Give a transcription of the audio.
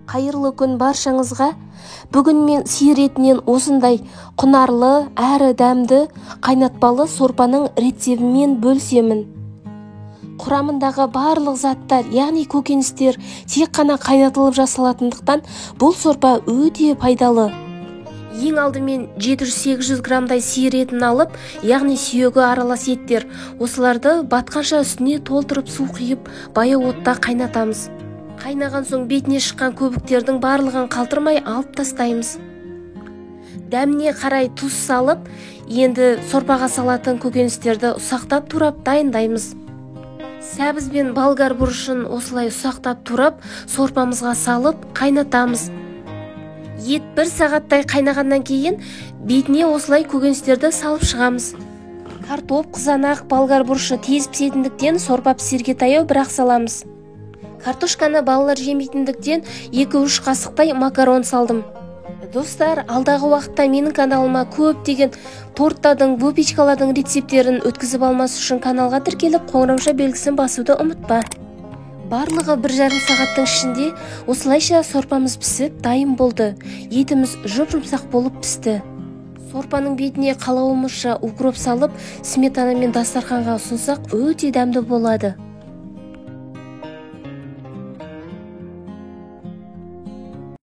Қайырлы күн баршаңызға. Бүгін мен сиыр етінен осындай құнарлы әрі дәмді қайнатпалы сорпаның рецебімен бөлсемін. Құрамындағы барлық заттар, яғни көкөністер тек қана қайнатылып жасалатындықтан бұл сорпа өте пайдалы. Ең алдымен 700-800 граммдай сиыр етін алып, яғни сүйегі аралас еттер, осыларды батқанша үстіне толтырып су құйып, баяу отта қайнатамыз. Қайнаған соң бетіне шыққан көбіктердің барлығын қалдырмай алып тастаймыз. Дәміне қарай тұз салып, енді сорпаға салатын көкөністерді ұсақтап турап дайындаймыз. Сәбіз бен болгар бұрышын осылай ұсақтап турап, сорпамызға салып қайнатамыз. Ет 1 сағаттай қайнағаннан кейін бетіне осылай көкөністерді салып шығамыз. Картоп, қызанақ, болгар бұрышы тез пісетіндіктен сорпа пісерге таяу бірақ саламыз. Картошканы балалар жемейтіндіктен 2-3 қасықтай макарон салдым. Достар, алдағы уақытта менің каналыма көптеген торттардың, выпечкалардың рецептерін өткізіп алмас үшін каналға тіркеліп, қоңырауша белгісін басуды ұмытпа. Барлығы 1,5 сағаттың ішінде осылайша сорпамыз пісіп, дайын болды. Етіміз жұп-жұмсақ болып пісті. Сорпаның бетіне қалауымызша укроп салып, сметанамен дастарханға ұсынсақ, өте дәмді болады.